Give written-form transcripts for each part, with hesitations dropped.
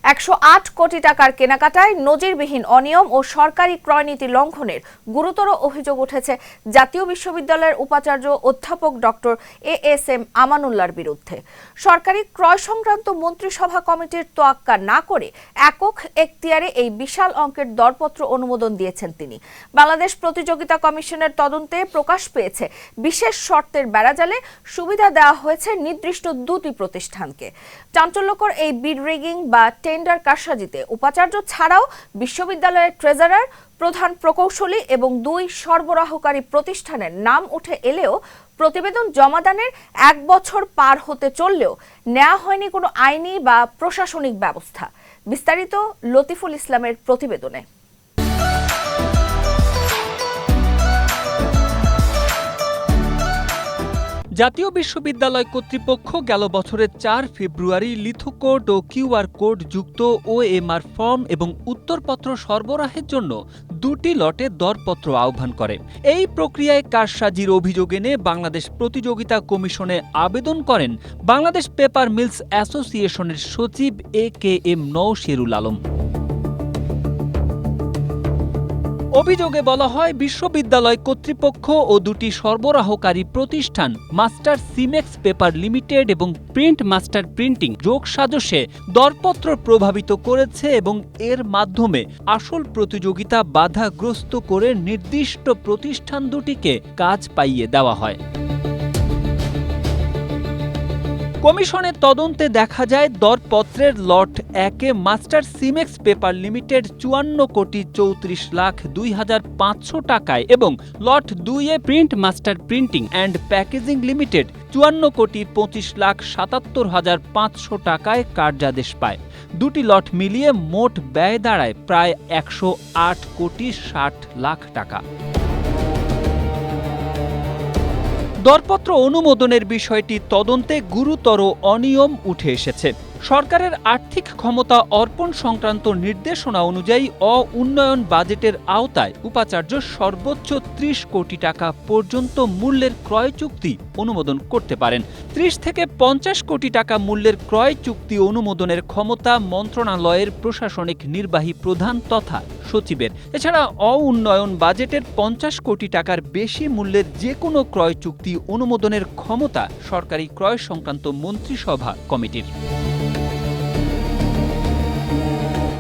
১০৮ কোটি টাকার কেনাকাটায় নজিরবিহীন অনিয়ম ও সরকারি ক্রয়নীতি লঙ্ঘনের গুরুতর অভিযোগ উঠেছে জাতীয় বিশ্ববিদ্যালয়ের উপাচার্য অধ্যাপক ডক্টর এএসএম আমানুল্লাহর বিরুদ্ধে। সরকারি ক্রয় সংক্রান্ত মন্ত্রিসভা কমিটির তোয়াক্কা না করে একক এখতিয়ারে এই বিশাল অঙ্কের দরপত্র অনুমোদন দিয়েছেন তিনি। বাংলাদেশ প্রতিযোগিতা কমিশনের তদন্তে প্রকাশ পেয়েছে বিশেষ শর্তের বেড়াজালে সুবিধা দেওয়া হয়েছে নির্দিষ্ট দুটি প্রতিষ্ঠানকে। চাঞ্চল্যকর এই বিড রিগিং বা টেন্ডার কারসাজিতে উপাচার্য ছাড়াও বিশ্ববিদ্যালয়ের ট্রেজারার, প্রধান প্রকৌশলী এবং ২ সরবরাহকারী প্রতিষ্ঠানের নাম উঠে এলেও প্রতিবেদন জমাদানের ১ বছর পার হতে চললেও নেওয়া হয়নি কোনো আইনি বা প্রশাসনিক ব্যবস্থা। বিস্তারিত লতিফুল ইসলামের প্রতিবেদনে। জাতীয় বিশ্ববিদ্যালয় কর্তৃপক্ষ গেল বছরের ৪ ফেব্রুয়ারি লিথোকোড ও কিউআর কোড যুক্ত ওএমআর ফর্ম এবং উত্তরপত্র সরবরাহের জন্য ২টি লটে দরপত্র আহ্বান করে। এই প্রক্রিয়ায় কারসাজির অভিযোগ এনে বাংলাদেশ প্রতিযোগিতা কমিশনে আবেদন করেন বাংলাদেশ পেপার মিলস অ্যাসোসিয়েশনের সচিব AKM নওশেরুল আলম। অভিযোগে বলা হয়, বিশ্ববিদ্যালয় কর্তৃপক্ষ ও ২টি সরবরাহকারী প্রতিষ্ঠান মাস্টার সিমেক্স পেপার লিমিটেড এবং প্রিন্ট মাস্টার প্রিন্টিং যোগসাজশে দরপত্র প্রভাবিত করেছে এবং এর মাধ্যমে আসল প্রতিযোগিতা বাধাগ্রস্ত করে নির্দিষ্ট প্রতিষ্ঠান দুটিকে কাজ পাইয়ে দেওয়া হয়। কমিশনের তদন্তে দেখা যায় দরপত্রের লট ১-এ মাস্টার সিমেক্স পেপার লিমিটেড ৫৪,৩৪,২৫০০ টাকায় এবং লট ২-এ Print Master Printing and Packaging Limited ৫৪,৭৭,৫০০ টাকায় কার্যাদেশ পায়। দুটি লট মিলিয়ে মোট ব্যয় দাঁড়ায় প্রায় ১০৮,৬০,০০,০০০ টাকা। দরপত্র অনুমোদনের বিষয়টি তদন্তে গুরুতর অনিয়ম উঠে এসেছে। সরকারের আর্থিক ক্ষমতা অর্পণ সংক্রান্ত নির্দেশনা অনুযায়ী উন্নয়ন বাজেটের আওতায় উপাচার্য সর্বোচ্চ ৩০ কোটি টাকা পর্যন্ত মূল্যের ক্রয় চুক্তি অনুমোদন করতে পারেন। ৩০ থেকে ৫০ কোটি টাকা মূল্যের ক্রয় চুক্তি অনুমোদনের ক্ষমতা মন্ত্রণালয়ের প্রশাসনিক নির্বাহী প্রধান তথা সচিবের। এছাড়া উন্নয়ন বাজেটের ৫০ কোটি টাকার বেশি মূল্যের যে কোনো ক্রয় চুক্তি অনুমোদনের ক্ষমতা সরকারি ক্রয় সংক্রান্ত মন্ত্রিসভা কমিটির।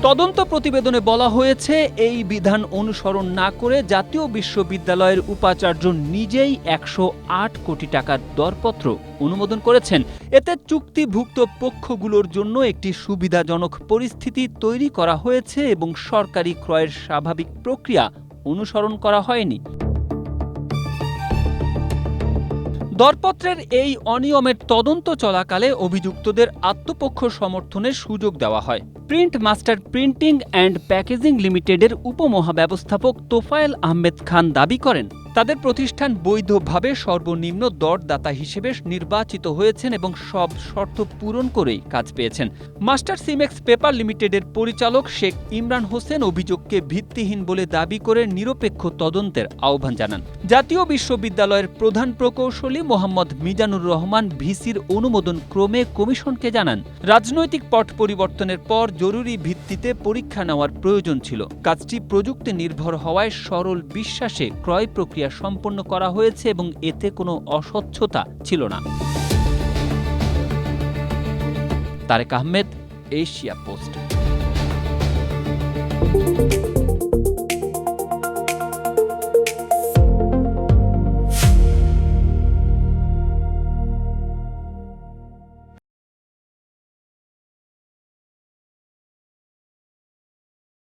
তদন্ত প্রতিবেদনে বলা হয়েছে, এই বিধান অনুসরণ না করে জাতীয় বিশ্ববিদ্যালয়ের উপাচার্য নিজেই ১০৮ কোটি টাকার দরপত্র অনুমোদন করেছেন। এতে চুক্তিভুক্ত পক্ষগুলোর জন্য একটি সুবিধাজনক পরিস্থিতি তৈরি করা হয়েছে এবং সরকারি ক্রয়ের স্বাভাবিক প্রক্রিয়া অনুসরণ করা হয়নি। দরপত্রের এই অনিয়মের তদন্ত চলাকালে অভিযুক্তদের আত্মপক্ষ সমর্থনের সুযোগ দেওয়া হয়। Print Master Printing and packaging লিমিটেডের উপমহাব্যবস্থাপক তোফায়েল আহমেদ খান দাবি করেন, তাদের প্রতিষ্ঠান বৈধভাবে সর্বনিম্ন দরদাতা হিসেবে নির্বাচিত হয়েছেন এবং সব শর্ত পূরণ করেই কাজ পেয়েছেন। মাস্টার সিমেক্স পেপার লিমিটেডের পরিচালক শেখ ইমরান হোসেন অভিযোগকে ভিত্তিহীন বলে দাবি করে নিরপেক্ষ তদন্তের আহ্বান জানান। জাতীয় বিশ্ববিদ্যালয়ের প্রধান প্রকৌশলী মোহাম্মদ মিজানুর রহমান ভিসির অনুমোদন ক্রমে কমিশনকে জানান, রাজনৈতিক পট পরিবর্তনের পর জরুরি ভিত্তিতে পরীক্ষা নেওয়ার প্রয়োজন ছিল। কাজটি প্রযুক্তি নির্ভর হওয়ায় সরল বিশ্বাসে ক্রয় প্রক্রিয়া সম্পন্ন করা হয়েছে এবং এতে কোনো অস্বচ্ছতা ছিল না। Tarek Ahmed, Asia post.